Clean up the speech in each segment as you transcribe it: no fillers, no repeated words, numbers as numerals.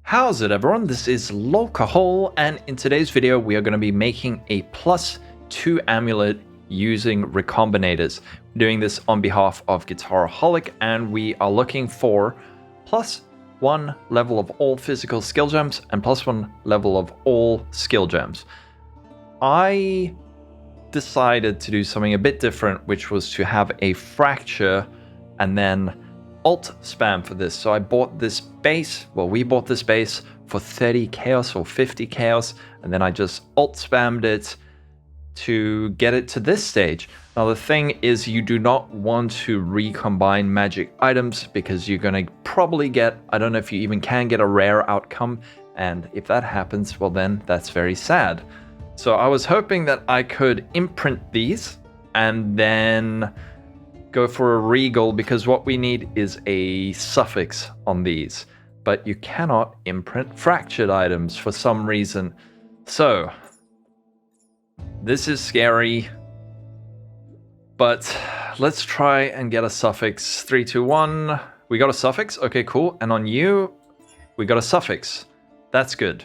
How's it everyone? This is Lolcohol, and in today's video we are going to be making a +2 amulet using Recombinators. We're doing this on behalf of Guitaraholic, and we are looking for +1 level of all physical skill gems and +1 level of all skill gems. I decided to do something a bit different, which was to have a fracture and then alt spam for this. So I bought this base, well, we bought this base for 30 chaos or 50 chaos, and then I just alt spammed it to get it to this stage. Now the thing is, you do not want to recombine magic items because you're going to probably get, I don't know if you even can get a rare outcome, and if that happens, well then that's very sad. So I was hoping that I could imprint these and then go for a regal, because what we need is a suffix on these, but you cannot imprint fractured items for some reason. So this is scary, but let's try and get a suffix. 3, 2, 1. We got a suffix. Okay, cool. And on you, we got a suffix. That's good.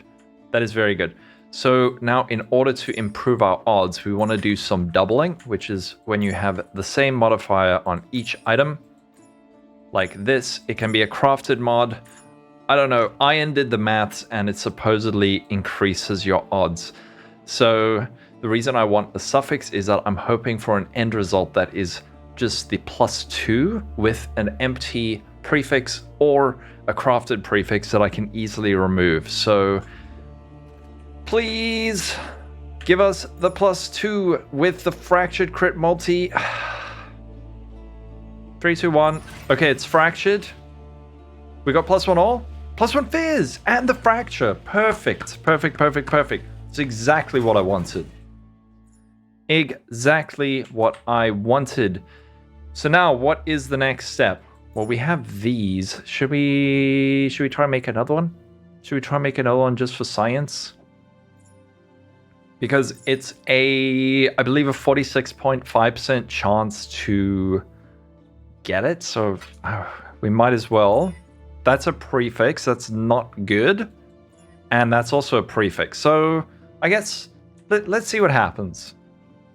That is very good. So now in order to improve our odds, we want to do some doubling, which is when you have the same modifier on each item. Like this, it can be a crafted mod. I don't know, Ian did the maths and it supposedly increases your odds. So the reason I want a suffix is that I'm hoping for an end result that is just the +2 with an empty prefix or a crafted prefix that I can easily remove. So please give us the +2 with the fractured crit multi. 3, 2, 1. Okay, it's fractured. We got +1 all. +1 fizz and the fracture. Perfect. Perfect, perfect, perfect. It's exactly what I wanted. Exactly what I wanted. So now what is the next step? Well, we have these. Should we try and make another one? Should we try and make another one just for science? Because it's I believe a 46.5% chance to get it, so we might as well. That's a prefix, that's not good. And that's also a prefix. So I guess, let's see what happens.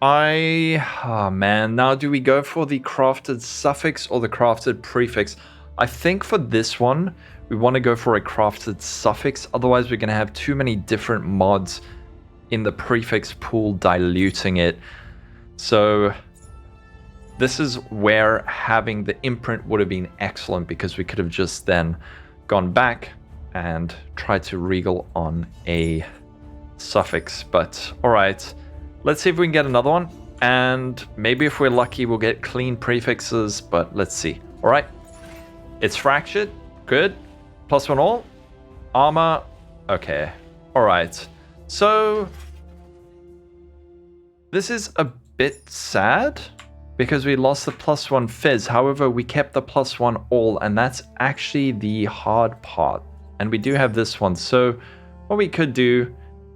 Oh man, now do we go for the crafted suffix or the crafted prefix? I think for this one, we want to go for a crafted suffix. Otherwise, we're going to have too many different mods in the prefix pool diluting it. So this is where having the imprint would have been excellent, because we could have just then gone back and tried to regal on a suffix. But all right, let's see if we can get another one, and maybe if we're lucky we'll get clean prefixes, but let's see. All right, it's fractured, good. +1 all, armor, okay. All right, so this is a bit sad because we lost the +1 fizz. However, we kept the +1 all, and that's actually the hard part. And we do have this one. So what we could do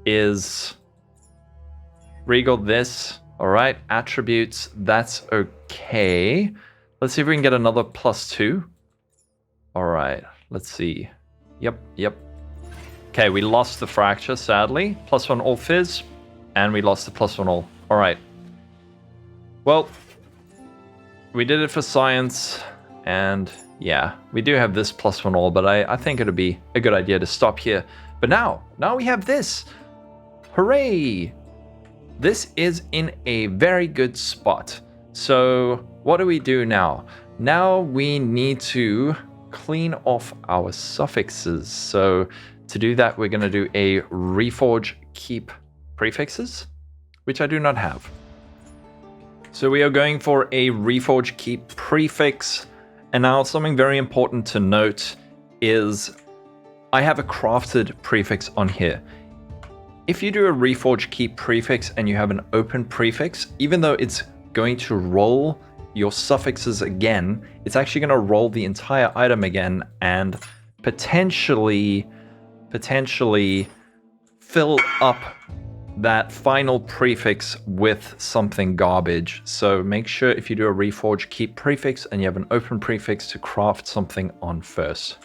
is regal this. All right, attributes, that's okay. Let's see if we can get another +2. All right, let's see. Yep. Okay, we lost the fracture, sadly. +1 all fizz, and we lost the +1 all. All right. Well, we did it for science, and yeah, we do have this +1 all, but I think it'd be a good idea to stop here. But now we have this. Hooray! This is in a very good spot. So what do we do now? Now we need to clean off our suffixes. So to do that, we're going to do a reforge keep prefixes, which I do not have. So we are going for a reforge keep prefix. And now something very important to note is I have a crafted prefix on here. If you do a reforge keep prefix and you have an open prefix, even though it's going to roll your suffixes again, it's actually going to roll the entire item again and potentially fill up that final prefix with something garbage. So make sure if you do a reforge keep prefix and you have an open prefix to craft something on first.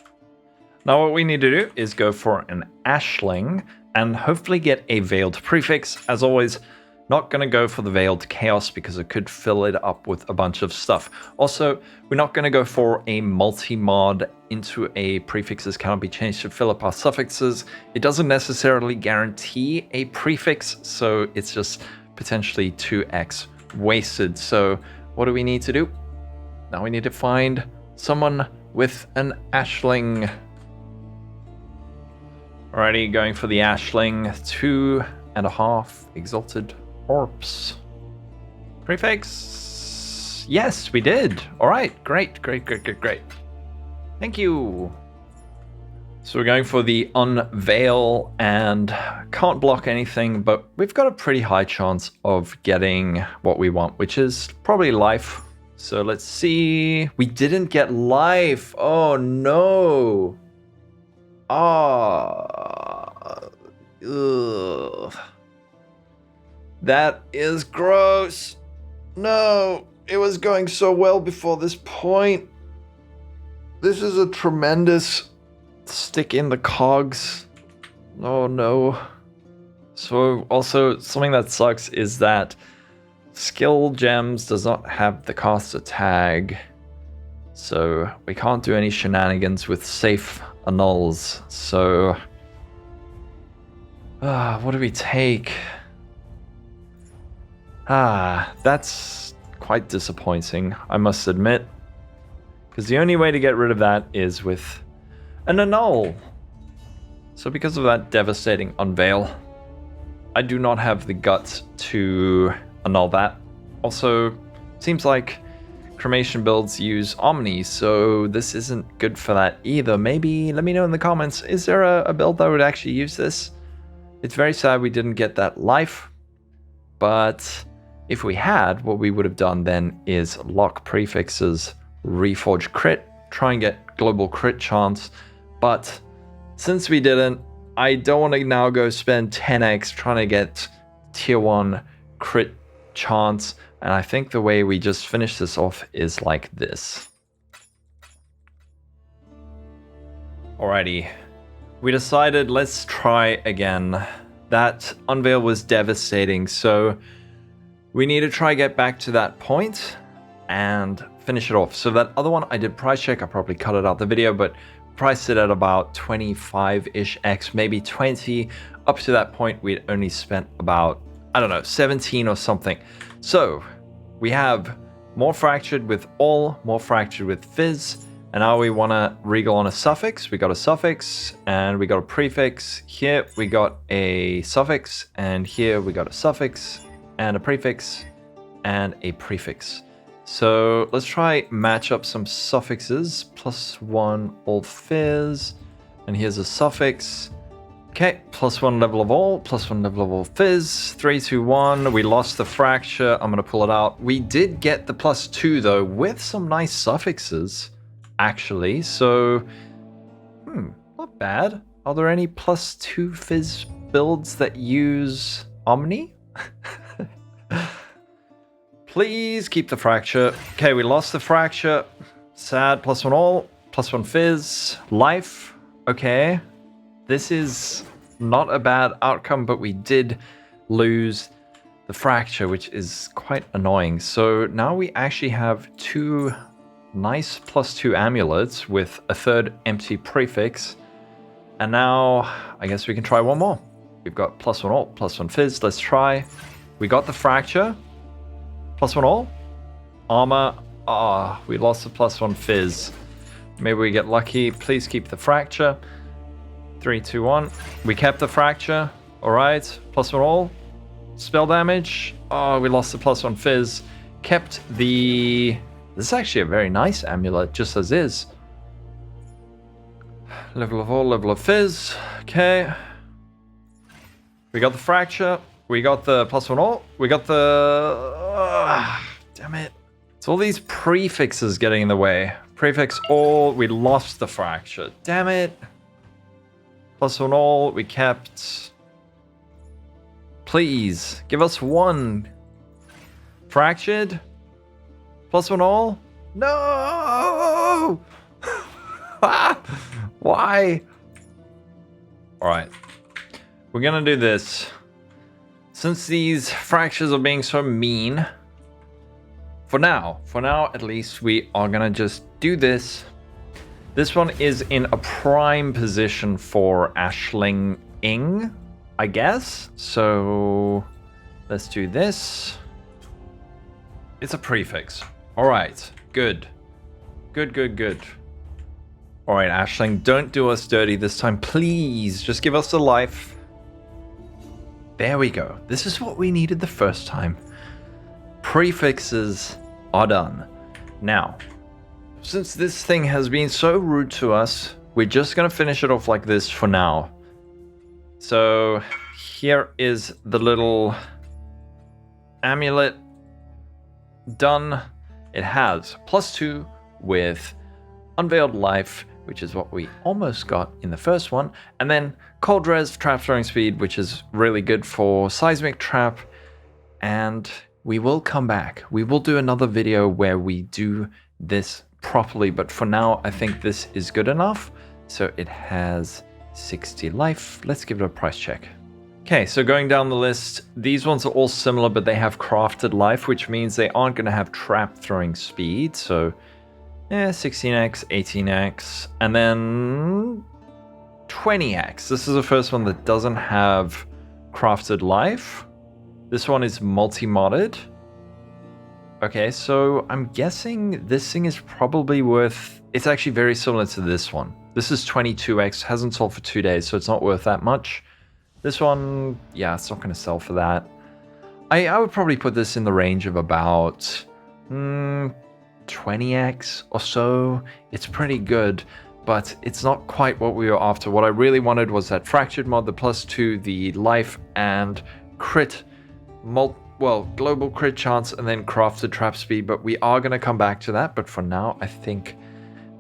Now what we need to do is go for an ashling and hopefully get a veiled prefix. As always, not going to go for the veiled chaos because it could fill it up with a bunch of stuff. Also, we're not going to go for a multi-mod into a prefixes cannot be changed to fill up our suffixes. It doesn't necessarily guarantee a prefix, so it's just potentially 2x wasted. So what do we need to do? Now we need to find someone with an ashling. Alrighty, going for the ashling. 2.5 exalted orbs. Prefix. Yes, we did. All right, great. Thank you. So we're going for the Unveil and can't block anything, but we've got a pretty high chance of getting what we want, which is probably life. So let's see. We didn't get life. Oh no. Ugh. That is gross. No, it was going so well before this point. This is a tremendous stick in the cogs. Oh no. So also something that sucks is that skill gems does not have the caster tag. So we can't do any shenanigans with safe annuls. So what do we take? That's quite disappointing, I must admit. Because the only way to get rid of that is with an annul. So because of that devastating Unveil, I do not have the guts to annul that. Also, seems like cremation builds use Omni, so this isn't good for that either. Maybe, let me know in the comments, is there a build that would actually use this? It's very sad we didn't get that life, but if we had, what we would have done then is lock prefixes, reforge crit, try and get global crit chance. But since we didn't, I don't want to now go spend 10x trying to get tier 1 crit chance. And I think the way we just finish this off is like this. Alrighty, we decided let's try again. That Unveil was devastating, so we need to try get back to that point and finish it off. So that other one I did price check, I probably cut it out the video, but priced it at about 25-ish x, maybe 20. Up to that point, we'd only spent about, I don't know, 17 or something. So we have more fractured with all, more fractured with fizz, and now we want to regal on a suffix. We got a suffix and we got a prefix. Here we got a suffix, and here we got a suffix and a prefix and a prefix. So let's try match up some suffixes. +1 all fizz, and here's a suffix. Okay, +1 level of all, +1 level of all fizz. 3, 2, 1. We lost the fracture. I'm gonna pull it out. We did get the +2 though, with some nice suffixes, actually. So, not bad. Are there any +2 fizz builds that use Omni? Please keep the fracture. Okay, we lost the fracture. Sad. +1 all, +1 fizz. Life. Okay. This is not a bad outcome, but we did lose the fracture, which is quite annoying. So now we actually have 2 nice +2 amulets with a 3rd empty prefix. And now I guess we can try one more. We've got +1 all, +1 fizz. Let's try. We got the fracture. +1 all. Armor. We lost the +1 fizz. Maybe we get lucky. Please keep the fracture. 3, 2, 1. We kept the fracture. Alright. +1 all. Spell damage. We lost the +1 fizz. Kept the... This is actually a very nice amulet, just as is. Level of all, level of fizz. Okay. We got the fracture. We got the +1 all. We got the... damn it. It's all these prefixes getting in the way. Prefix all. We lost the fracture. Damn it. +1 all. We kept... Please, give us 1. Fractured. +1 all. No! Why? All right. We're going to do this. Since these fractures are being so mean, for now at least, we are going to just do this. This one is in a prime position for Ashling-ing, I guess. So let's do this. It's a prefix. All right, good. Good. All right, Ashling, don't do us dirty this time. Please, just give us a life. There we go. This is what we needed the first time. Prefixes are done. Now, since this thing has been so rude to us, we're just going to finish it off like this for now. So here is the little amulet done. It has +2 with Unveiled Life, which is what we almost got in the first one, and then Cold Res Trap Throwing Speed, which is really good for Seismic Trap, and we will come back. We will do another video where we do this properly, but for now I think this is good enough. So it has 60 life. Let's give it a price check. Okay, so going down the list, these ones are all similar, but they have crafted life, which means they aren't going to have trap throwing speed. So 16x, 18x, and then 20x. This is the first one that doesn't have crafted life. This one is multi-modded. Okay, so I'm guessing this thing is probably worth... It's actually very similar to this one. This is 22x, hasn't sold for 2 days, so it's not worth that much. This one, yeah, it's not going to sell for that. I would probably put this in the range of about 20x or so. It's pretty good, but it's not quite what we were after. What I really wanted was that fractured mod, the +2, the life and crit, global crit chance, and then crafted trap speed, but we are going to come back to that. But for now, I think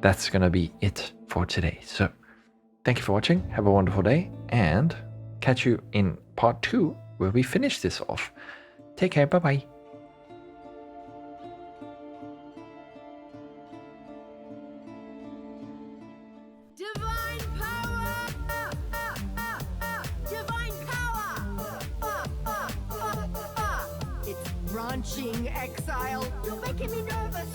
that's going to be it for today. So thank you for watching. Have a wonderful day, and catch you in part 2 where we finish this off. Take care. Bye-bye. Divine power! Divine power! It's launching, Exile. You're making me nervous.